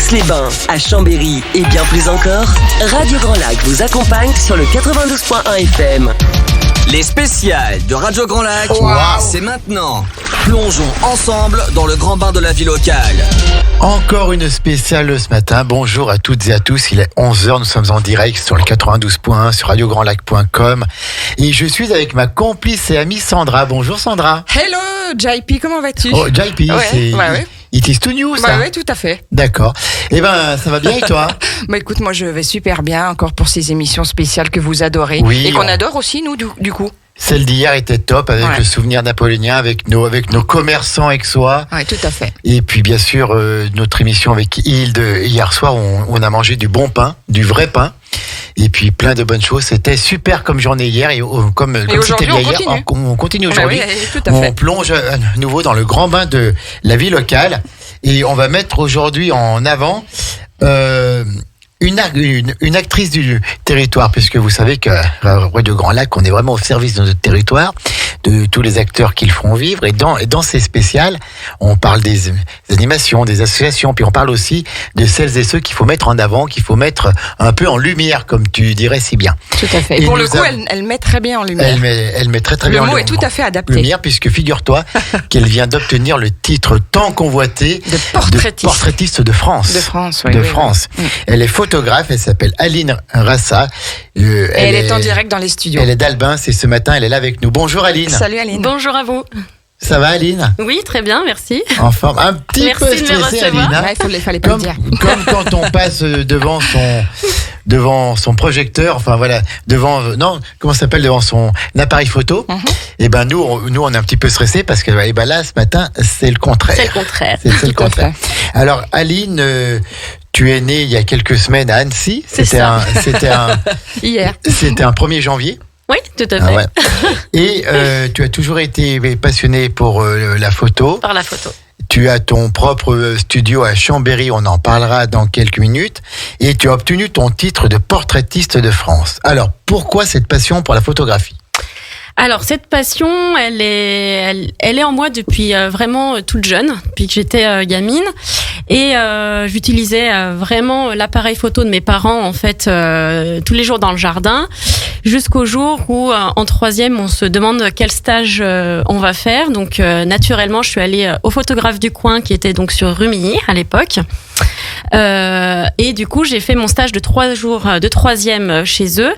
Aix-les-Bains, à Chambéry et bien plus encore, Radio Grand Lac vous accompagne sur le 92.1 FM. Les spéciales de Radio Grand Lac, c'est maintenant. Plongeons ensemble dans le grand bain de la vie locale. Encore une spéciale ce matin. Bonjour à toutes et à tous. Il est 11h. Nous sommes en direct sur le 92.1 sur radiograndlac.com. Et je suis avec ma complice et amie Sandra. Bonjour Sandra. Hello JP, comment vas-tu? Oh, JP, c'est... It is to new, ça? Oui, tout à fait. D'accord. Eh ben, ça va bien et toi? Bah écoute, moi je vais super bien encore pour ces émissions spéciales que vous adorez. Oui, et qu'on adore aussi, nous, du coup. Celle d'hier était top avec le souvenir napoléonien, avec nos commerçants aixois. Oui, tout à fait. Et puis bien sûr, notre émission avec Hilde hier soir, on a mangé du bon pain, du vrai pain. Et puis plein de bonnes choses. C'était super comme journée hier et comme c'était hier, on continue aujourd'hui. Oui, tout à fait. On plonge à nouveau dans le grand bain de la vie locale et on va mettre aujourd'hui en avant une actrice du territoire, puisque vous savez qu'à Radio Grand Lac, on est vraiment au service de notre territoire, de tous les acteurs qui le font vivre. Et dans ces spéciales, on parle des animations, des associations, puis on parle aussi de celles et ceux qu'il faut mettre en avant, qu'il faut mettre un peu en lumière, comme tu dirais si bien. Tout à fait. Et pour le coup, elle met très bien en lumière. Elle met très bien en lumière. Le mot est tout à fait adapté. Lumière, puisque figure-toi qu'elle vient d'obtenir le titre tant convoité de portraitiste de France. De France, oui. De France. Oui. Elle est photographe, elle s'appelle Aline Rassa. Elle est en direct dans les studios. Elle est d'Albin, c'est ce matin, elle est là avec nous. Bonjour Aline. Salut Aline. Bonjour à vous. Ça va Aline? Oui, très bien, merci. En forme, un petit peu stressée Aline. Hein, il fallait pas le dire. Comme quand on passe devant son projecteur, enfin voilà, devant son appareil photo. Et ben nous on est un petit peu stressés parce que là ce matin c'est le contraire. C'est le contraire. C'est le contraire. Alors Aline, tu es née il y a quelques semaines à Annecy. C'était un hier. C'était un 1er janvier. Oui, tout à fait. Ah ouais. Et tu as toujours été passionnée pour la photo. Par la photo. Tu as ton propre studio à Chambéry, on en parlera dans quelques minutes. Et tu as obtenu ton titre de portraitiste de France. Alors, pourquoi cette passion pour la photographie ? Alors, cette passion, elle est en moi depuis vraiment toute jeune, depuis que j'étais gamine. Et j'utilisais vraiment l'appareil photo de mes parents, en fait, tous les jours dans le jardin, jusqu'au jour où, en 3e, on se demande quel stage on va faire. Donc, naturellement, je suis allée au photographe du coin, qui était donc sur Rumilly, à l'époque. Et du coup, j'ai fait mon stage de 3 jours de 3e chez eux.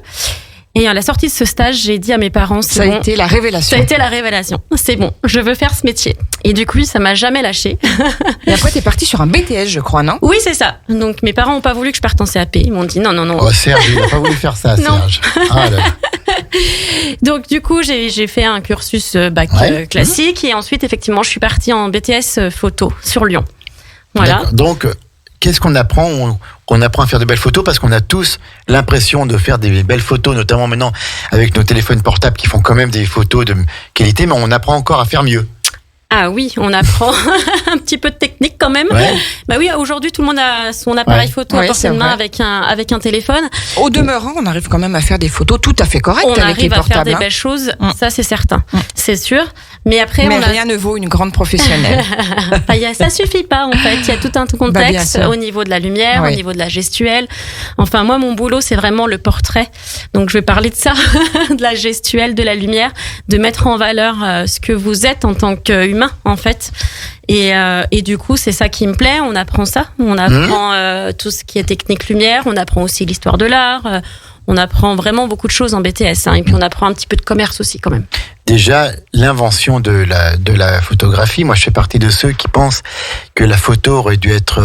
Et à la sortie de ce stage, j'ai dit à mes parents, ça a été la révélation. Ça a été la révélation. C'est bon, je veux faire ce métier. Et du coup, ça m'a jamais lâché. Et après, t'es partie sur un BTS, je crois, non? Oui, c'est ça. Donc, mes parents n'ont pas voulu que je parte en CAP. Ils m'ont dit non. Oh, Serge, il n'a pas voulu faire ça, Serge. Ah, là. Donc, du coup, j'ai fait un cursus bac classique. Et ensuite, effectivement, je suis partie en BTS photo sur Lyon. Voilà. D'accord. Donc, qu'est-ce qu'on apprend? On apprend à faire de belles photos parce qu'on a tous l'impression de faire des belles photos, notamment maintenant avec nos téléphones portables qui font quand même des photos de qualité, mais on apprend encore à faire mieux. Ah oui, on apprend un petit peu de technique quand même. Ouais. Bah oui, aujourd'hui tout le monde a son appareil photo à portée de main avec un téléphone. Au demeurant, on arrive quand même à faire des photos tout à fait correctes on avec les portables. On arrive à faire des belles choses, ça c'est certain, c'est sûr. Mais après, rien ne vaut une grande professionnelle. Ça suffit pas en fait. Il y a tout un contexte au niveau de la lumière, au niveau de la gestuelle. Enfin moi, mon boulot c'est vraiment le portrait. Donc je vais parler de ça, de la gestuelle, de la lumière, de mettre en valeur ce que vous êtes en tant qu'humain en fait. Et du coup, c'est ça qui me plaît. On apprend ça. On apprend tout ce qui est technique lumière. On apprend aussi l'histoire de l'art. On apprend vraiment beaucoup de choses en BTS. Et puis, on apprend un petit peu de commerce aussi, quand même. Déjà, l'invention de la photographie, moi, je fais partie de ceux qui pensent que la photo aurait dû être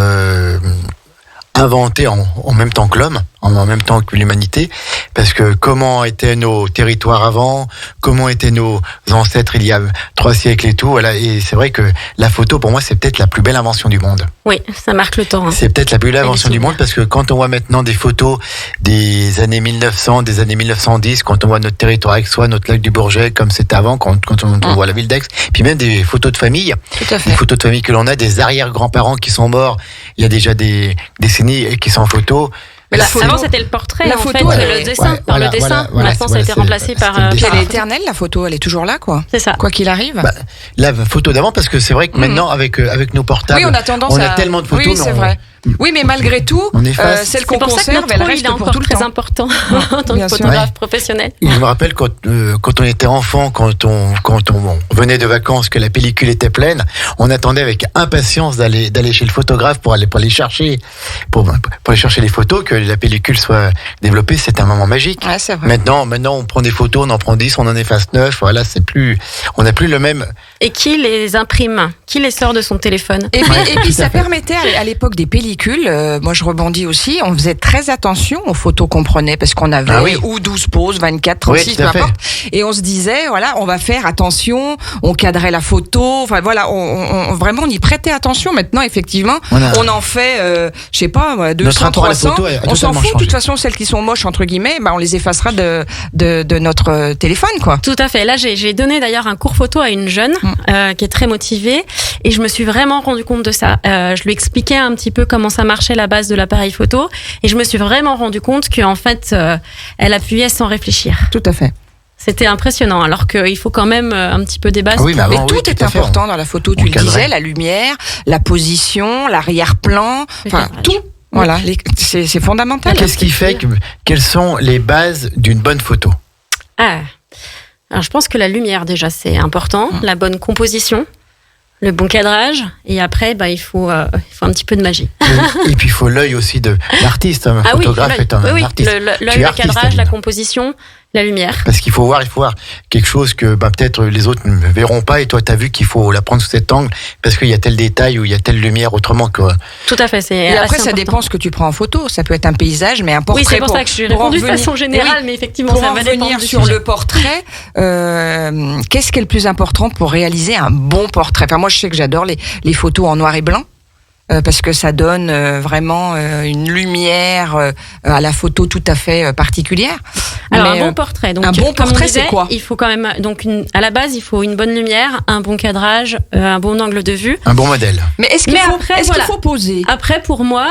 inventée en même temps que l'homme, en même temps que l'humanité, parce que comment étaient nos territoires avant, comment étaient nos ancêtres il y a 3 siècles et tout, voilà. Et c'est vrai que la photo, pour moi, c'est peut-être la plus belle invention du monde. Oui, ça marque le temps. Hein. C'est peut-être la plus belle invention du monde, parce que quand on voit maintenant des photos des années 1900, des années 1910, quand on voit notre territoire aixois, notre lac du Bourget, comme c'était avant, quand on voit la ville d'Aix, puis même des photos de famille, des photos de famille que l'on a, des arrière-grands-parents qui sont morts, il y a déjà des décennies qui sont en photo. Mais avant, c'était le portrait, en fait, le dessin, par le dessin. Maintenant, ça a été remplacé par... Elle est éternelle, la photo, elle est toujours là, quoi. C'est ça. Quoi qu'il arrive. La photo d'avant, parce que c'est vrai que maintenant, avec nos portables, on a tendance on a tellement de photos. Oui, c'est vrai. Oui, mais malgré tout, on efface. celle qu'on C'est pour ça que conserve, notre elle rôle, reste il est pour encore tout le très temps. important en tant Bien que sûr. photographe professionnel. Et je me rappelle quand on était enfant, quand on venait de vacances, que la pellicule était pleine, on attendait avec impatience d'aller chez le photographe pour aller chercher les photos, que la pellicule soit développée. C'est un moment magique. Ouais, c'est vrai. Maintenant, on prend des photos, on en prend 10, on en efface 9. Voilà, on n'a plus le même. Et qui les imprime? Qui les sort de son téléphone? Et puis tout à ça fait. permettait à l'époque des pellicules, moi je rebondis aussi, on faisait très attention aux photos qu'on prenait parce qu'on avait Ah oui. ou 12 poses, 24, 36, Oui, tout peu à fait. importe. Et on se disait, voilà, on va faire attention, on cadrait la photo, enfin voilà, vraiment on y prêtait attention. Maintenant, effectivement, on en fait, je sais pas, 200, rapport à la 300. photo a On s'en totalement fout, de changé. toute façon, celles qui sont moches, entre guillemets, on les effacera de notre téléphone, quoi. Tout à fait. Là, j'ai donné d'ailleurs un cours photo à une jeune qui est très motivée et je me suis vraiment rendu compte de ça. Je lui expliquais un petit peu comment ça marchait la base de l'appareil photo et je me suis vraiment rendu compte qu'en fait, elle appuyait sans réfléchir. Tout à fait. C'était impressionnant, alors qu'il faut quand même un petit peu des bases. Ah oui, mais Mais avant, tout oui, est à fait. important dans la photo, tu on le cadrait. disais, la lumière, la position, l'arrière-plan, Le enfin cadrage. tout. Voilà, c'est fondamental. Qu'est-ce qui fait quelles sont les bases d'une bonne photo? Ah. Alors, je pense que la lumière, déjà, c'est important. La bonne composition, le bon cadrage. Et après, il faut un petit peu de magie. Et puis il faut l'œil aussi de l'artiste. Un Ah oui, photographe l'œil. est un Oui, artiste. l'œil, Tu es le artiste, cadrage, la Aline. composition, la lumière. Parce qu'il faut voir quelque chose que peut-être les autres ne verront pas et toi tu as vu qu'il faut la prendre sous cet angle parce qu'il y a tel détail ou il y a telle lumière autrement que. Tout à fait, c'est Et après, assez ça important. dépend ce que tu prends en photo. Ça peut être un paysage, mais un portrait. Oui, c'est pour ça que je suis répondu de façon générale, mais effectivement, pour ça en va dépendre revenir du sur sujet. le portrait, qu'est-ce qui est le plus important pour réaliser un bon portrait? Enfin, moi, je sais que j'adore les photos en noir et blanc. Parce que ça donne vraiment une lumière à la photo tout à fait particulière. Alors Mais, un bon portrait. Donc, un bon comme on portrait, disait, c'est quoi? Il faut quand même à la base, il faut une bonne lumière, un bon cadrage, un bon angle de vue. Un bon modèle. Mais est-ce qu'il Mais faut, après, est-ce qu'il voilà. faut poser? Après, pour moi,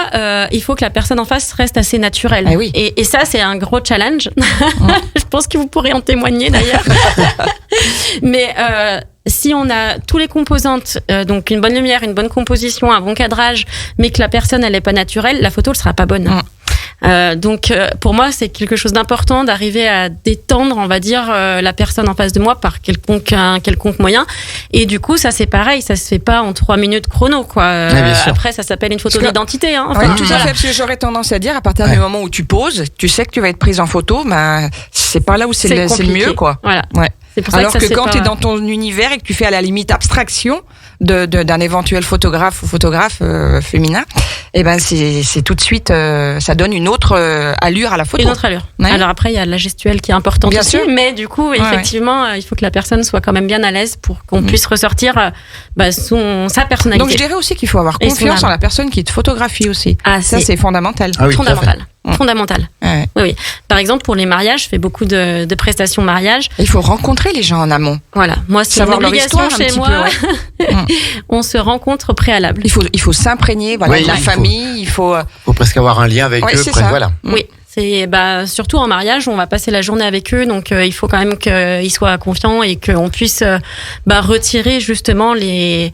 il faut que la personne en face reste assez naturelle. Ah oui. Et ça, c'est un gros challenge. Je pense que vous pourrez en témoigner d'ailleurs. Mais si on a tous les composantes, donc une bonne lumière, une bonne composition, un bon cadrage, mais que la personne elle est pas naturelle, la photo ne sera pas bonne. Donc pour moi c'est quelque chose d'important d'arriver à détendre, on va dire, la personne en face de moi par un quelconque moyen. Et du coup ça c'est pareil, ça se fait pas en 3 minutes chrono quoi. Oui, bien sûr. Après ça s'appelle une photo Parce que- d'identité. Hein. Oui, Enfin, tout à voilà. fait, parce que j'aurais tendance à dire, à partir du moment où tu poses, tu sais que tu vas être prise en photo, c'est pas là où c'est le compliqué. mieux, quoi. Voilà. Ouais. C'est pour ça Alors que, ça que se quand fait tu es pas- dans ton univers et que tu fais à la limite abstraction d'un éventuel photographe ou photographe féminin, et ben c'est tout de suite, ça donne une autre allure à la photo. Une autre allure. Ouais. Alors après, il y a la gestuelle qui est importante Bien aussi, sûr. mais du coup, effectivement, il faut que la personne soit quand même bien à l'aise pour qu'on puisse ressortir sa personnalité. Donc je dirais aussi qu'il faut avoir Et son confiance âme. en la personne qui te photographie aussi. Ah, Ça c'est fondamental. Ah oui, tout à fait. fondamental. Fondamental. Ouais. Oui, oui. Par exemple, pour les mariages, je fais beaucoup de prestations mariage. Il faut rencontrer les gens en amont. Voilà. Moi, c'est une Savoir leur obligation histoire un chez petit moi. peu. Ouais. On se rencontre au préalable. Il faut s'imprégner voilà, Oui, de la il faut. famille. Il faut. Faut presque avoir un lien avec Ouais, eux. c'est ça. Voilà. Oui. C'est surtout en mariage, on va passer la journée avec eux, donc il faut quand même qu'ils soient confiants et qu'on puisse retirer justement les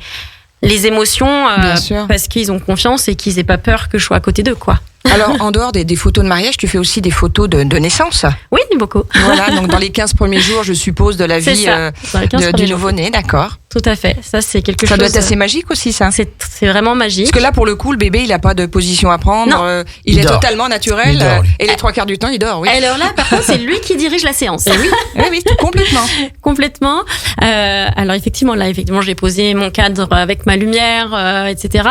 émotions Bien sûr. parce qu'ils ont confiance et qu'ils aient pas peur que je sois à côté d'eux, quoi. Alors, en dehors des photos de mariage, tu fais aussi des photos de naissance. Oui, beaucoup. Voilà, donc dans les 15 premiers jours, je suppose, de la C'est vie ça. Dans les 15 du premiers jours. nouveau-né, d'accord. Tout à fait. Ça, c'est quelque Ça chose. doit être assez magique aussi, ça. C'est vraiment magique. Parce que là, pour le coup, le bébé, il n'a pas de position à prendre. Non. Il est dort. totalement naturel. Il dort, lui. Et les 3 quarts du temps, il dort, oui. Alors là, par contre, c'est lui qui dirige la séance. Oui, oui, complètement. Complètement. Alors effectivement, j'ai posé mon cadre avec ma lumière, etc.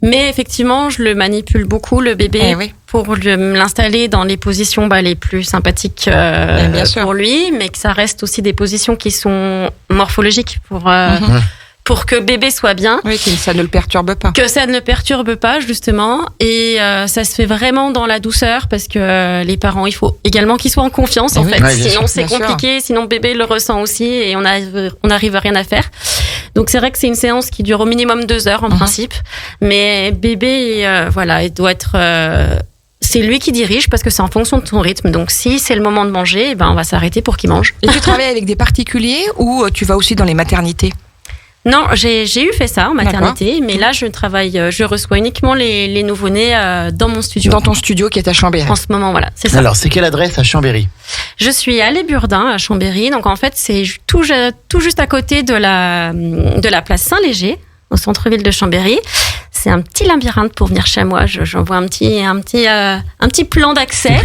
Mais effectivement, je le manipule beaucoup, le bébé, Eh oui. pour l'installer dans les positions les plus sympathiques bien sûr. pour lui, mais que ça reste aussi des positions qui sont morphologiques pour que bébé soit bien. Oui, ça ne le perturbe pas. Que ça ne le perturbe pas, justement. Et ça se fait vraiment dans la douceur parce que les parents, il faut également qu'ils soient en confiance, en oui. fait. Ouais, bien Sinon, sûr. c'est Bien sûr. compliqué. Sinon, bébé le ressent aussi et on arrive à rien à faire. Donc, c'est vrai que c'est une séance qui dure au minimum 2 heures, en principe. Mais bébé, il doit être... c'est lui qui dirige parce que c'est en fonction de ton rythme. Donc, si c'est le moment de manger, on va s'arrêter pour qu'il mange. Et tu travailles avec des particuliers ou tu vas aussi dans les maternités? Non, j'ai fait ça en maternité, mais là je reçois uniquement les nouveau-nés dans mon studio. Dans ton studio qui est à Chambéry. En ce moment, voilà, c'est ça. Alors, c'est quelle adresse à Chambéry? Je suis à Les Burdins, à Chambéry. Donc en fait, c'est tout juste à côté de la place Saint-Léger, au centre-ville de Chambéry. C'est un petit labyrinthe pour venir chez moi. J'envoie un petit plan d'accès.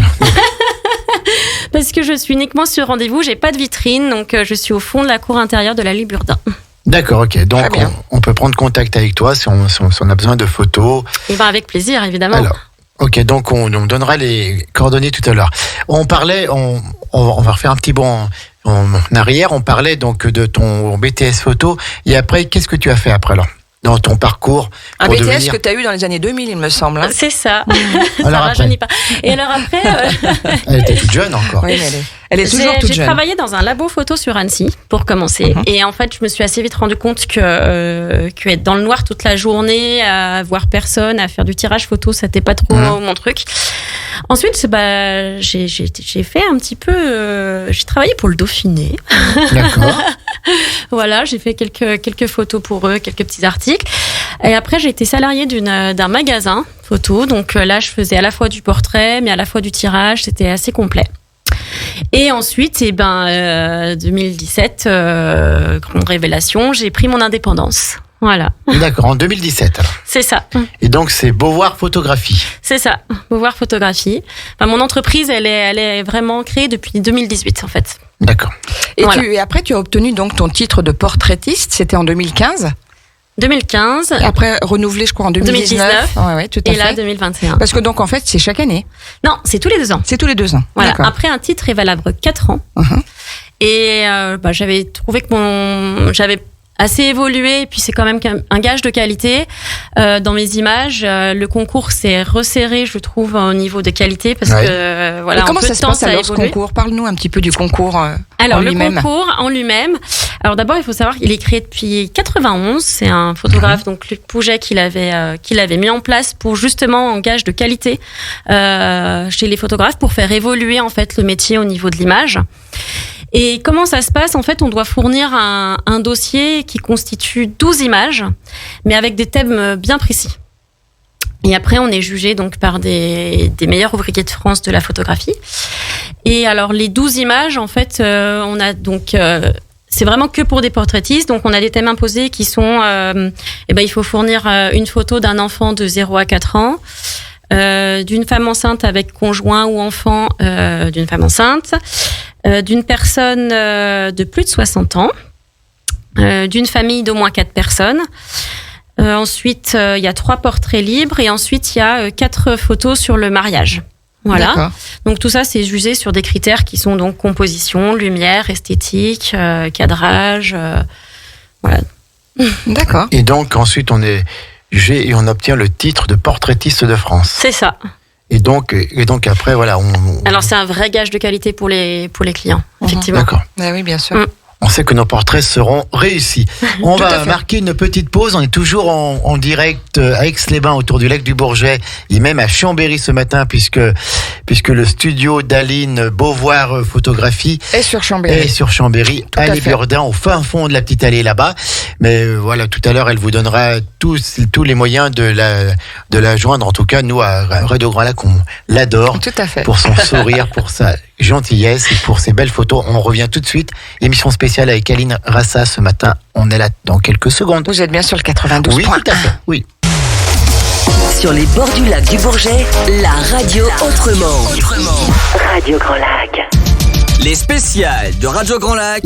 Parce que je suis uniquement sur rendez-vous, j'ai pas de vitrine, donc je suis au fond de la cour intérieure de la Les Burdins. D'accord, ok. Donc on peut prendre contact avec toi si on a besoin de photos. Et ben avec plaisir, évidemment. Alors, ok, donc on donnera les coordonnées tout à l'heure. On parlait, on va refaire un petit bond en arrière. On parlait donc de ton BTS photo. Et après, qu'est-ce que tu as fait après alors? Dans ton parcours un BTS que tu as eu dans les années 2000, il me semble. Hein. C'est ça. Alors ça rajeunit pas. Et alors après... Elle était toute jeune encore. Oui, mais elle est toujours toute jeune. J'ai travaillé dans un labo photo sur Annecy, pour commencer. Et en fait, je me suis assez vite rendu compte que être dans le noir toute la journée, à voir personne, à faire du tirage photo, c'était pas trop mon truc. Ensuite, j'ai fait un petit peu... j'ai travaillé pour le Dauphiné. D'accord. Voilà, j'ai fait quelques photos pour eux, quelques petits articles. Et après, j'ai été salariée d'un magasin photo. Donc là, je faisais à la fois du portrait, mais à la fois du tirage. C'était assez complet. Et ensuite, 2017, grande révélation, j'ai pris mon indépendance. Voilà. D'accord, en 2017 alors. C'est ça. Et donc c'est Beauvoir Photographie. C'est ça, Beauvoir Photographie. Enfin, mon entreprise, elle est vraiment créée depuis 2018 en fait. D'accord. Et, voilà. Et après, tu as obtenu donc ton titre de portraitiste, c'était en 2015 2015. Et après, renouvelé, je crois, en 2019. Ouais, tout à fait. Et là, 2021. Parce que donc, en fait, c'est chaque année. Non, c'est tous les 2 ans. C'est tous les 2 ans. Voilà. Après, un titre est valable 4 ans. Et j'avais trouvé que j'avais assez évolué, et puis c'est quand même un gage de qualité dans mes images. Le concours s'est resserré, je trouve, au niveau de qualité, parce que voilà. Et comment ça se passe alors ce concours? Parle-nous un petit peu du concours. Alors le concours en lui-même. Alors d'abord, il faut savoir qu'il est créé depuis 91. C'est un photographe, donc Luc Pouget, qui l'avait mis en place pour justement un gage de qualité chez les photographes, pour faire évoluer en fait le métier au niveau de l'image. Et comment ça se passe? En fait, on doit fournir un dossier qui constitue 12 images, mais avec des thèmes bien précis. Et après, on est jugé donc par des meilleurs ouvriers de France de la photographie. Et alors, les 12 images, en fait, on a donc... c'est vraiment que pour des portraitistes. Donc, on a des thèmes imposés qui sont... il faut fournir une photo d'un enfant de 0 à 4 ans, d'une femme enceinte avec conjoint ou enfant d'une femme enceinte, d'une personne de plus de 60 ans, d'une famille d'au moins 4 personnes. Ensuite, il y a 3 portraits libres et ensuite, il y a 4 photos sur le mariage. Voilà. D'accord. Donc tout ça, c'est jugé sur des critères qui sont donc composition, lumière, esthétique, cadrage. Voilà. D'accord. Et donc ensuite, on est jugé et on obtient le titre de portraitiste de France. C'est ça. Et donc après, voilà. Alors c'est un vrai gage de qualité pour les clients, effectivement. D'accord. Ah oui, bien sûr. On sait que nos portraits seront réussis. On va marquer une petite pause. On est toujours en direct à Aix-les-Bains, autour du lac du Bourget, et même à Chambéry ce matin, puisque le studio d'Aline Beauvoir Photographie est sur Chambéry. À Les Burdins, au fin fond de la petite allée là-bas. Mais voilà, tout à l'heure, elle vous donnera tous les moyens de la joindre. En tout cas, nous, à Radio Grand Lac, on l'adore. Tout à fait. Pour son sourire, pour sa gentillesse et pour ses belles photos. On revient tout de suite. Émission spéciale avec Aline Rassa ce matin. On est là dans quelques secondes. Vous êtes bien sur le 92. Oui, tout à fait. Oui. Sur les bords du lac du Bourget, la radio autrement. Radio Grand Lac. Les spéciales de Radio Grand Lac,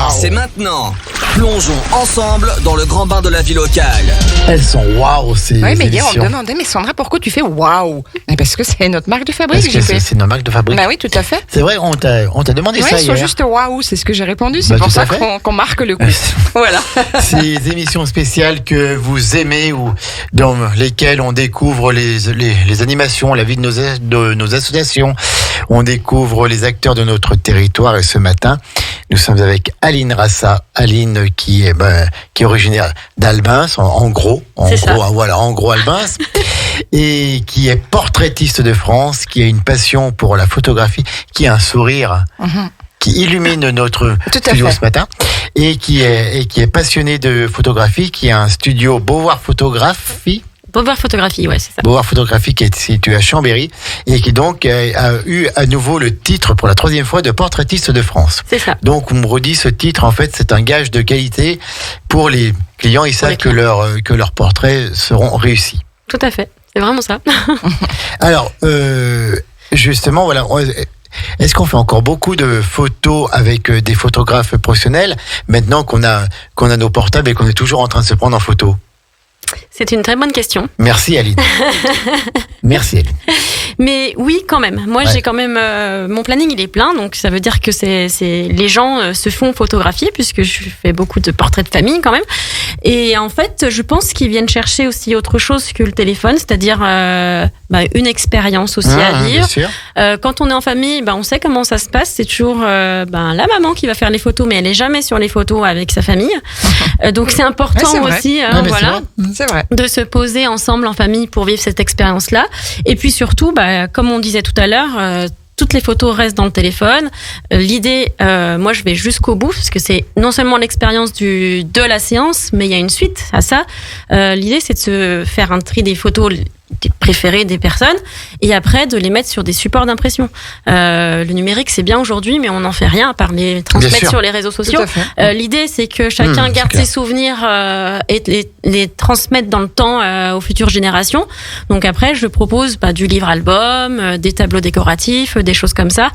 c'est maintenant. Plongeons ensemble dans le grand bain de la vie locale. Elles sont waouh, ces oui, mais hier, émissions. on me demandait, mais Sandra, pourquoi tu fais waouh? Parce que c'est notre marque de fabrique. Parce que c'est notre marque de fabrique. Bah oui, tout à fait. C'est vrai, on t'a demandé ça hier. Ils sont juste waouh, c'est ce que j'ai répondu. C'est pour ça qu'on marque le coup. Voilà. Ces émissions spéciales que vous aimez ou dans lesquelles on découvre les animations, la vie de nos associations, on découvre les acteurs de notre territoire. Et ce matin, nous sommes avec Aline Rassa. Aline qui est originaire d'Albins, en gros Albins, et qui est portraitiste de France, qui a une passion pour la photographie, qui a un sourire qui illumine notre Tout à studio fait. ce matin et qui est passionné de photographie, qui a un studio Beauvoir Photographie. Beauvoir Photographie, ouais, c'est ça. Beauvoir Photographie qui est situé à Chambéry et qui donc a eu à nouveau le titre pour la 3e fois de portraitiste de France. C'est ça. Donc on me redit ce titre, en fait c'est un gage de qualité pour les clients, ils savent les que leurs portraits seront réussis. Tout à fait. C'est vraiment ça. Alors justement voilà, est-ce qu'on fait encore beaucoup de photos avec des photographes professionnels maintenant qu'on a nos portables et qu'on est toujours en train de se prendre en photo? C'est une très bonne question. Merci Aline. Merci Aline. Mais oui, quand même. Moi, Ouais. j'ai quand même mon planning, il est plein, donc ça veut dire que c'est les gens se font photographier puisque je fais beaucoup de portraits de famille quand même. Et en fait, je pense qu'ils viennent chercher aussi autre chose que le téléphone, c'est-à-dire une expérience aussi à Bien vivre. sûr. Quand on est en famille, on sait comment ça se passe. C'est toujours la maman qui va faire les photos, mais elle est jamais sur les photos avec sa famille. Donc c'est important Ouais, c'est vrai. aussi, Ouais, mais c'est voilà. vrai. C'est vrai. De se poser ensemble en famille pour vivre cette expérience-là. Et puis surtout, comme on disait tout à l'heure, toutes les photos restent dans le téléphone. L'idée, moi, je vais jusqu'au bout, parce que c'est non seulement l'expérience de la séance, mais il y a une suite à ça. L'idée, c'est de se faire un tri des photos préférées des personnes et après de les mettre sur des supports d'impression. Le numérique, c'est bien aujourd'hui, mais on n'en fait rien à part les Bien transmettre sûr. sur les réseaux sociaux. Tout à fait. L'idée, c'est que chacun c'est garde clair. ses souvenirs et les transmette dans le temps aux futures générations. Donc après, je propose du livre-album, des tableaux décoratifs, des choses comme ça.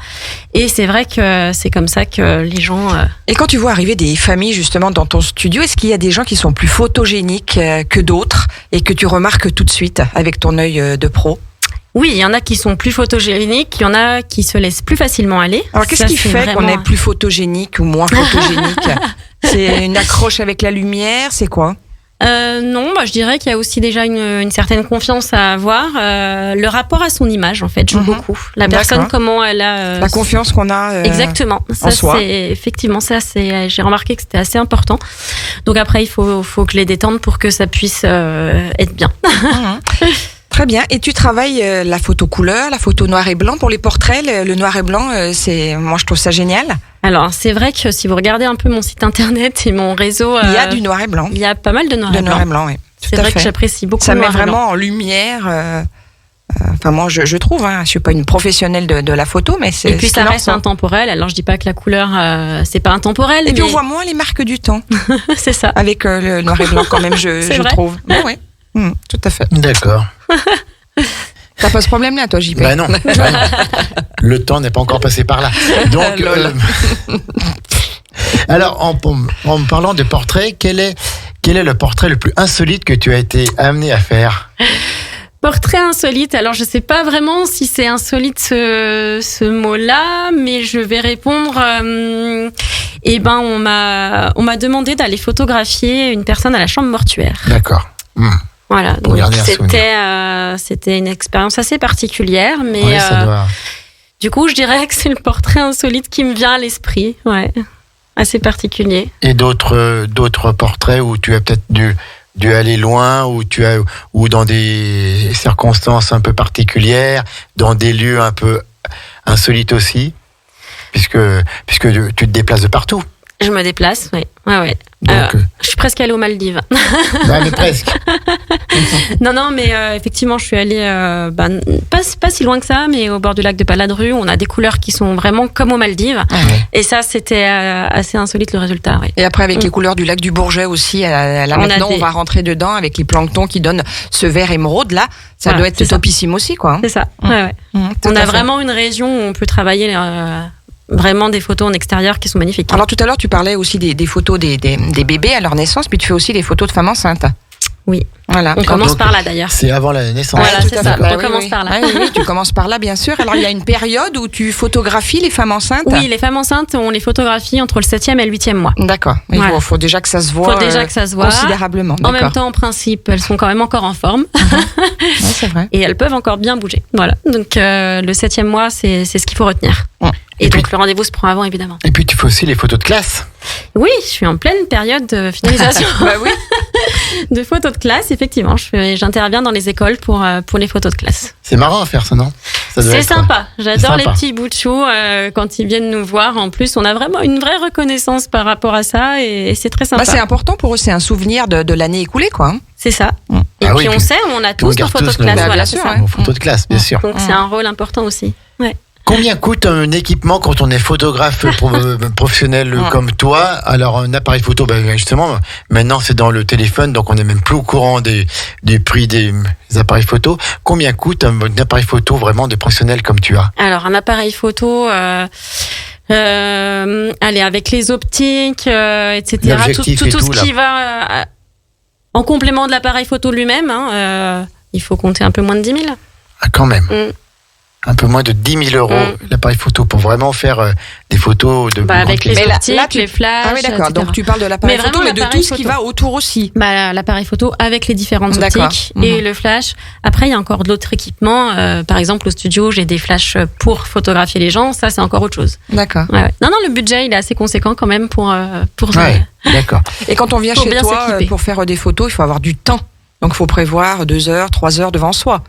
Et c'est vrai que c'est comme ça que les gens... Et quand tu vois arriver des familles justement dans ton studio, est-ce qu'il y a des gens qui sont plus photogéniques que d'autres et que tu remarques tout de suite avec ton œil de pro? Oui, il y en a qui sont plus photogéniques, il y en a qui se laissent plus facilement aller. Alors qu'est-ce Ça, qui c'est fait qu'on vraiment- est plus photogénique ou moins photogénique? C'est une accroche avec la lumière, c'est quoi? Non, je dirais qu'il y a aussi déjà une certaine confiance à avoir. Le rapport à son image, en fait, joue beaucoup. La personne, D'accord. comment elle a... La confiance qu'on a. Exactement. Ça, soi. c'est effectivement ça. J'ai remarqué que c'était assez important. Donc après, il faut que je les détende pour que ça puisse être bien. Très bien. Et tu travailles la photo couleur, la photo noir et blanc pour les portraits. Le noir et blanc, moi je trouve ça génial. Alors c'est vrai que si vous regardez un peu mon site internet et mon réseau, Il y a du noir et blanc. il y a pas mal de noir De et blanc. noir et blanc, oui. C'est Tout à vrai que fait. j'apprécie beaucoup Ça le met noir et blanc. vraiment en lumière. Enfin, moi, je trouve. Je suis pas une professionnelle de la pphoto, mais c'est. Et puis ce ça qu'il en reste sort. intemporel. Alors je dis pas que la couleur c'est pas intemporel, Et puis mais on voit moins les marques du temps c'est ça. avec le noir et blanc quand même. Je C'est vrai. trouve. Oui, tout à fait. D'accord. T'as pas ce problème-là, toi, JP? Ben non. Le temps n'est pas encore passé par là. Donc, Lol. alors, en me parlant de portrait, quel est le portrait le plus insolite que tu as été amené à faire? Portrait insolite. Alors, je sais pas vraiment si c'est insolite ce mot-là, mais je vais répondre. On m'a demandé d'aller photographier une personne à la chambre mortuaire. D'accord. Voilà. Pour Donc garder un c'était une expérience assez particulière, mais Oui, ça doit. du coup, je dirais que c'est le portrait insolite qui me vient à l'esprit. Ouais. Assez particulier. Et d'autres portraits où tu as peut-être dû aller loin, ou dans des circonstances un peu particulières, dans des lieux un peu insolites aussi, puisque tu te déplaces de partout. Je me déplace, oui. Ouais. Donc, Je suis presque allée aux Maldives. ouais, mais presque. Non, mais effectivement, je suis allée pas si loin que ça, mais au bord du lac de Paladru. On a des couleurs qui sont vraiment comme aux Maldives. Et ça, c'était assez insolite le résultat. Ouais. Et après, avec les couleurs du lac du Bourget aussi, là On a maintenant, des- on va rentrer dedans avec les planctons qui donnent ce vert émeraude là. Ça Voilà, doit être c'est ça. topissime aussi, quoi. C'est ça. Ouais. Tout On à a fait. vraiment une région où on peut travailler vraiment des photos en extérieur qui sont magnifiques. Alors tout à l'heure, tu parlais aussi des photos des bébés à leur naissance, puis tu fais aussi des photos de femmes enceintes. Oui. Voilà. On commence Donc, par là d'ailleurs. C'est avant la naissance. Voilà, tout c'est à ça. fait. On Bah oui, commence oui. par là. Oui, tu commences par là, bien sûr. Alors il y a une période où tu photographies les femmes enceintes. Oui, les femmes enceintes, on les photographie entre le 7e et le 8e mois. D'accord. Il Voilà. faut déjà que ça se voit. Faut déjà que ça se voit. Considérablement. En même D'accord. temps, en principe, elles sont quand même encore en forme Ouais, c'est vrai. et elles peuvent encore bien bouger. Voilà. Donc le 7e mois, c'est ce qu'il faut retenir. Ouais. Et, Et donc puis- le rendez-vous se prend avant, évidemment. Et puis tu fais aussi les photos de classe. Oui, je suis en pleine période de finalisation Bah oui. de photos de classe. Effectivement, j'interviens dans les écoles pour les photos de classe. C'est marrant à faire ça, non? Ça doit C'est être- sympa. J'adore les sympa. petits bouts de chou quand ils viennent nous voir. En plus, on a vraiment une vraie reconnaissance par rapport à ça et c'est très sympa. Bah, c'est important pour eux, c'est un souvenir de l'année écoulée, quoi. Hein. C'est ça. Et Ah puis oui, on puis- sait, on a tous nos garde photos tous de classe. nos- Voilà, bien c'est sûr, ça. ouais. Vos photos de classe, bien sûr. Donc c'est un rôle important aussi. Ouais. Combien coûte un équipement quand on est photographe professionnel comme toi? Alors un appareil photo, justement, maintenant c'est dans le téléphone, donc on n'est même plus au courant des prix des appareils photo. Combien coûte un appareil photo vraiment de professionnel comme tu as? Alors un appareil photo, allez, avec les optiques, etc. L'objectif Tout et tout, ce qui va en complément de l'appareil photo lui-même. Il faut compter un peu moins de 10 000. Ah, quand même. Mm. Un peu moins de 10 000 euros l'appareil photo pour vraiment faire des photos de grande Avec les qualité. optiques, les flashs. Ah oui, d'accord. etc. Donc tu parles de l'appareil Mais photo, vraiment mais de l'appareil tout ce qui photo. va autour aussi. L'appareil photo avec les différentes D'accord. optiques et le flash. Après, il y a encore d'autres équipements. Par exemple, au studio, j'ai des flashs pour photographier les gens. Ça, c'est encore autre chose. D'accord. Ouais. Non, le budget, il est assez conséquent quand même pour Ouais, d'accord. Et quand on vient Faut chez bien toi s'équiper. pour faire des photos, il faut avoir du temps. Donc il faut prévoir 2 heures, 3 heures devant soi.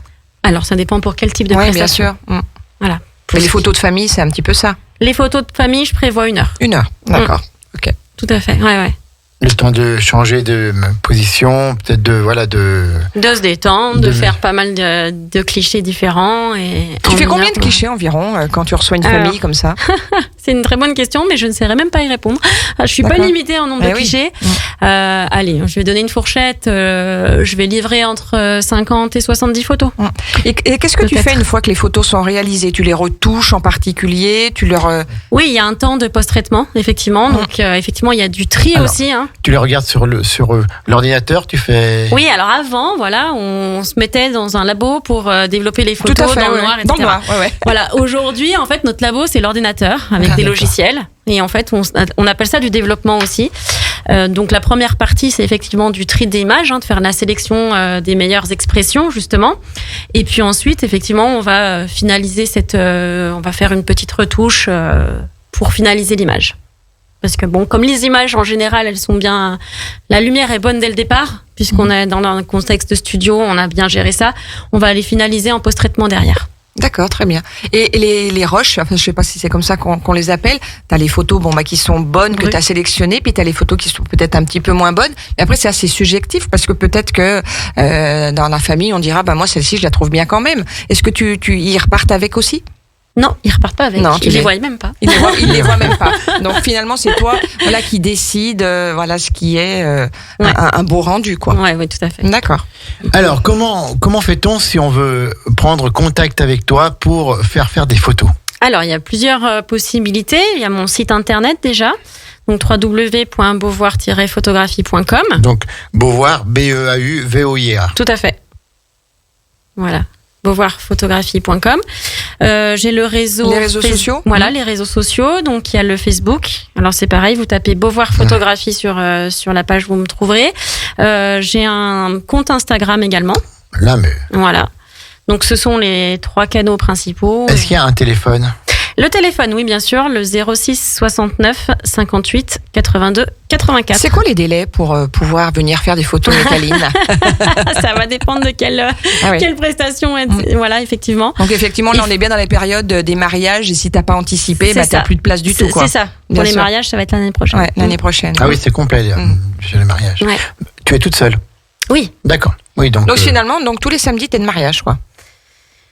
Alors, ça dépend pour quel type de Oui, bien prestation. sûr. Voilà. Mais les photos de famille, c'est un petit peu ça. Les photos de famille, je prévois 1 heure. 1 heure. D'accord. Ok. Tout à fait. Ouais. Le temps de changer de position, peut-être de De se détendre, De- de faire pas mal de clichés différents. Et Tu en fais 1 combien heure, de clichés environ quand tu reçois une Alors. famille comme ça? C'est une très bonne question, mais je ne saurais même pas y répondre. Je suis pas D'accord. limitée en nombre Eh de oui. clichés. Allez, je vais donner une fourchette. Je vais livrer entre 50 et 70 photos. Et qu'est-ce que tu Peut-être. fais une fois que les photos sont réalisées? Tu les retouches en particulier? Tu leur Oui, il y a un temps de post-traitement, effectivement. Donc, effectivement, il y a du tri Alors. aussi. Hein. Tu les regardes sur l'ordinateur, tu fais. Oui, alors avant, voilà, on se mettait dans un labo pour développer les photos tout à fait dans le ouais. noir, etc. Dans le noir, ouais. Voilà, aujourd'hui, en fait, notre labo, c'est l'ordinateur avec Ah, des d'accord. logiciels. Et en fait, on appelle ça du développement aussi. Donc, la première partie, c'est effectivement du tri des images, de faire la sélection des meilleures expressions, justement. Et puis ensuite, effectivement, on va finaliser on va faire une petite retouche pour finaliser l'image. Parce que bon, comme les images en général, elles sont bien, la lumière est bonne dès le départ, puisqu'on est dans un contexte de studio, on a bien géré ça. On va les finaliser en post-traitement derrière. D'accord, très bien. Et les rushs, enfin, je sais pas si c'est comme ça qu'on les appelle. T'as les photos, qui sont bonnes, que Oui. t'as sélectionnées, puis t'as les photos qui sont peut-être un petit peu moins bonnes. Mais après, c'est assez subjectif parce que peut-être que dans la famille, on dira, moi celle-ci, je la trouve bien quand même. Est-ce que tu y repartes avec aussi? Non, ils repartent pas avec. Non, tu Ils les les- voient même pas. Il les voit même pas. Donc finalement, c'est toi, qui décide, ce qui est Ouais. un beau rendu, quoi. Ouais, oui, tout à fait. D'accord. Alors, comment fait-on si on veut prendre contact avec toi pour faire des photos? Alors, il y a plusieurs possibilités. Il y a mon site internet déjà, donc www.beauvoir-photographie.com. Donc, Beauvoir, BEAUVOIR. Tout à fait. Voilà. beauvoirphotographie.com. J'ai le réseau. Les réseaux sociaux. Voilà, les réseaux sociaux. Donc, il y a le Facebook. Alors, c'est pareil, vous tapez Beauvoir Photographie sur la page, vous me trouverez. J'ai un compte Instagram également. Là, mais Voilà. Donc, ce sont les 3 canaux principaux. est-ce qu'il y a un téléphone? Le téléphone, oui, bien sûr, le 06 69 58 82 84. C'est quoi les délais pour pouvoir venir faire des photos avec Aline? Ça va dépendre de quelle oui. prestation. Voilà, effectivement. Donc effectivement, là, on est bien dans les périodes des mariages et si t'as pas anticipé, C'est t'as ça. plus de place du tout, quoi. C'est ça. Bien Pour les sûr. mariages, ça va être l'année prochaine. Ouais, l'année prochaine. Ah oui, c'est complet, chez le mariage. Ouais. Tu es toute seule? Oui, D'accord. Oui, donc. Donc finalement, tous les samedis, t'es de mariage, quoi.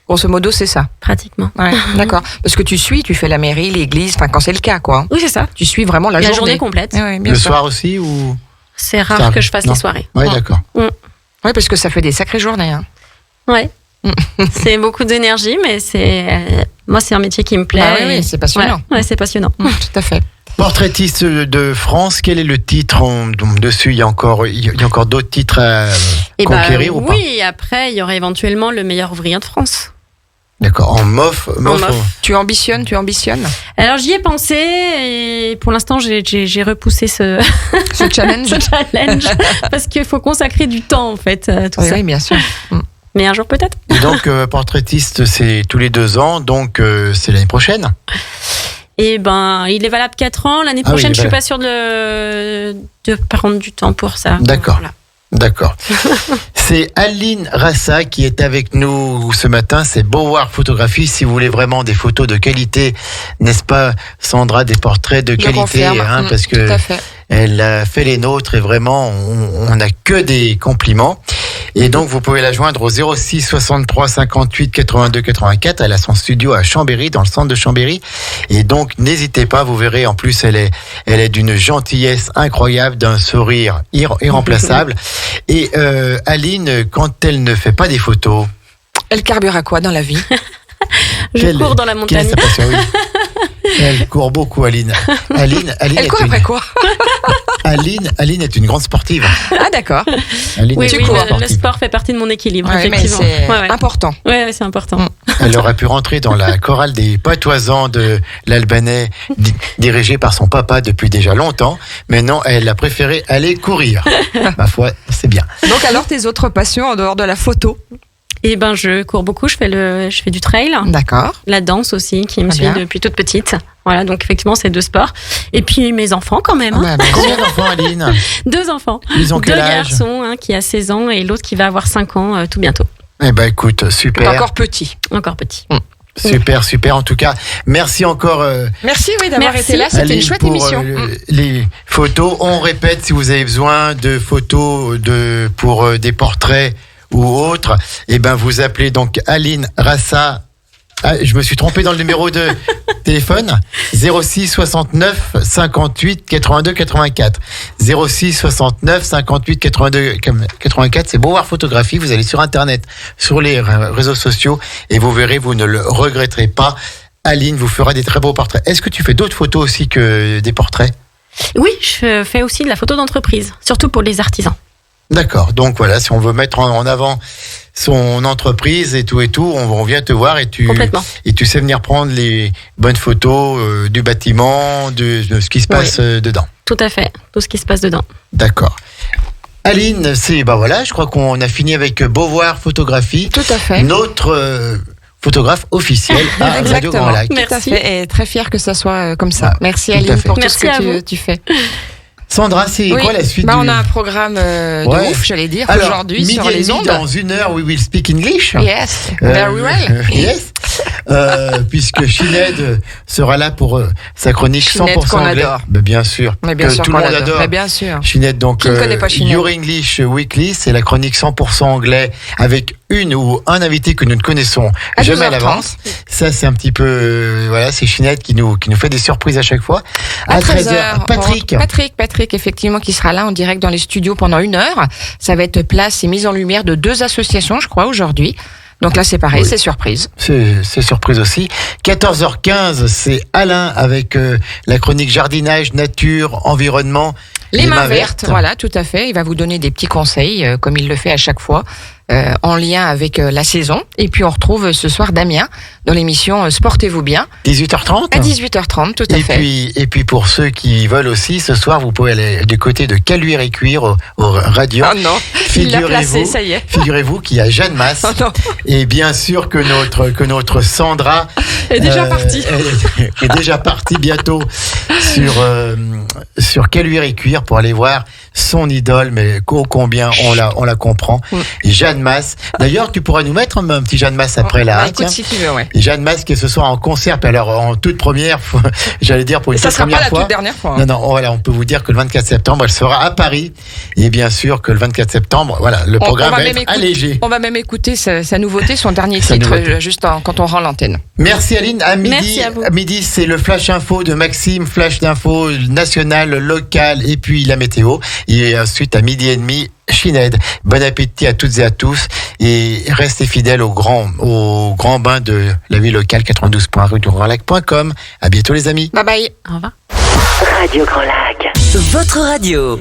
Grosso modo, c'est ça. pratiquement. Ouais, d'accord. Parce que tu fais la mairie, l'église, quand c'est le cas, quoi. Oui, c'est ça. Tu suis vraiment la La journée. journée complète. Ouais, bien le sûr. soir aussi ou? C'est rare Ça, que je fasse non. les soirées. Oui, Ouais. d'accord. Ouais, parce que ça fait des sacrées journées. Hein. Ouais. C'est beaucoup d'énergie, mais moi, c'est un métier qui me plaît. Ah oui, c'est passionnant. Ouais, c'est passionnant. Tout à fait. Portraitiste de France, quel est le titre dessus? Il y a encore d'autres titres à Et conquérir ou pas? oui, après, il y aurait éventuellement le meilleur ouvrier de France. D'accord. En MOF, MOF. Tu ambitionnes Alors, j'y ai pensé et pour l'instant, j'ai repoussé ce ce challenge? challenge parce qu'il faut consacrer du temps, en fait, à tout Oui, ça. oui, bien sûr. Mais un jour, peut-être. Et donc, portraitiste, c'est tous les 2 ans, donc c'est l'année prochaine. Et il est valable 4 ans. L'année Ah oui, prochaine, il est je suis valable. pas sûre de prendre du temps pour ça. D'accord. Voilà. D'accord. C'est Aline Rassa qui est avec nous ce matin. C'est Beauvoir Photographie. Si vous voulez vraiment des photos de qualité, n'est-ce pas, Sandra, des portraits de qualité, confirme. parce que Tout à fait. elle a fait les nôtres et vraiment, on n'a que des compliments. Et donc, vous pouvez la joindre au 06 63 58 82 84. Elle a son studio à Chambéry, dans le centre de Chambéry. Et donc, n'hésitez pas, vous verrez, en plus, elle est d'une gentillesse incroyable, d'un sourire irremplaçable. Et Aline, quand elle ne fait pas des photos... Elle carbure à quoi dans la vie? Je cours dans la montagne. Quelle est sa passion, oui. Elle court beaucoup, Aline. Aline Elle court après quoi? Aline est une grande sportive. Ah d'accord. Aline Oui, est une oui, grande le sportive. sport fait partie de mon équilibre, Ouais, mais effectivement. c'est important. Ouais, c'est important. Elle aurait pu rentrer dans la chorale des patoisans de l'Albanais, dirigée par son papa depuis déjà longtemps. Mais non, elle a préféré aller courir. Ma foi, c'est bien. Donc alors tes autres passions en dehors de la photo? Et ben, je cours beaucoup, je fais du trail. D'accord. La danse aussi, qui me Très suit bien. depuis toute petite. Voilà, donc effectivement, c'est 2 sports. Et puis mes enfants quand même. Hein. Combien d'enfants, Aline? 2 enfants. Ils ont 2 quel âge? garçons, un qui a 16 ans et l'autre qui va avoir 5 ans tout bientôt. Eh ben, écoute, super. Encore petit. Encore petit. Super. En tout cas, merci encore. Merci d'avoir Merci. été là, c'était une Aline, chouette pour, émission. les photos. On répète, si vous avez besoin de photos pour des portraits ou autres, eh ben vous appelez donc Aline Rassa. Ah, je me suis trompé dans le numéro de téléphone. 06 69 58 82 84. 06 69 58 82 84. C'est Beauvoir Photographie. Vous allez sur Internet, sur les réseaux sociaux, et vous verrez, vous ne le regretterez pas. Aline vous fera des très beaux portraits. Est-ce que tu fais d'autres photos aussi que des portraits? Oui, je fais aussi de la photo d'entreprise, surtout pour les artisans. D'accord. Donc voilà, si on veut mettre en avant son entreprise et tout, on vient te voir et tu sais venir prendre les bonnes photos du bâtiment, de ce qui se passe dedans. Tout à fait, tout ce qui se passe dedans. D'accord. Aline, je crois qu'on a fini avec Beauvoir Photographie. Tout à fait. Notre photographe officiel à Radio Grand Exactement. Lac. Tout à Merci. fait. Et très fière que ça soit comme ça. Ah, Merci tout à Aline fait. pour Merci tout à ce vous. que tu fais. Sandra, c'est quoi la suite On a un programme de ouf, j'allais dire, Alors, aujourd'hui midi sur et les demi, ondes. dans 1 heure, we will speak English. Yes, very well. Yes. Puisque Sinéad sera là pour sa chronique Sinéad 100% qu'on anglais. adore. Mais bien sûr. Mais bien que sûr tout qu'on le monde l'adore. adore. Mais bien sûr. Sinéad, donc, Qui ne connaît pas Sinéad? Your English Weekly, c'est la chronique 100% anglais avec une ou un invité que nous ne connaissons À jamais à 12h30. l'avance. Ça, c'est un petit peu, c'est Sinéad qui nous fait des surprises à chaque fois. À 13h, Patrick. Effectivement, qui sera là en direct dans les studios pendant 1 heure. Ça va être place et mise en lumière de 2 associations, je crois, aujourd'hui. Donc là, c'est pareil, Oui. c'est surprise. C'est surprise aussi. 14h15, c'est Alain avec la chronique jardinage, nature, environnement. Les mains vertes, voilà, tout à fait. Il va vous donner des petits conseils, comme il le fait à chaque fois, en lien avec la saison. Et puis on retrouve ce soir Damien dans l'émission Sportez-vous bien. 18h30 À 18h30, tout à fait. Et puis pour ceux qui veulent aussi, ce soir, vous pouvez aller du côté de Caluire et Cuire au radio. Oh non, il l'a placé, ça y est. Figurez-vous qu'il y a Jeanne Masse. Oh non. Et bien sûr que notre Sandra Est déjà partie. est déjà partie bientôt sur Caluire et Cuire pour aller voir son idole, mais combien on la comprend. Et Jeanne Masse. D'ailleurs, tu pourras nous mettre un petit Jeanne Masse après là. Bah, hein, écoute, tiens. si tu veux, ouais. Et Jeanne Masse qui est ce soir en concert, puis alors en toute première, j'allais dire pour une Et ça toute sera pas première la fois. toute dernière fois. Hein. Non, voilà, on peut vous dire que le 24 septembre, elle sera à Paris. Et bien sûr que le 24 septembre, voilà, le programme va être allégé. On va même écouter sa nouveauté, son dernier Sa titre, nouveauté. juste quand on rend l'antenne. Merci Aline. À midi, Merci à vous. midi, c'est le flash info de Maxime, flash d'info national, local et puis la météo. Et ensuite à midi et demi, Sinéad. Bon appétit à toutes et à tous et restez fidèles au grand bain de la vie locale 92.rue-du-Grand-Lac.com. À bientôt les amis. Bye bye. Au revoir. Radio Grand Lac. Votre radio.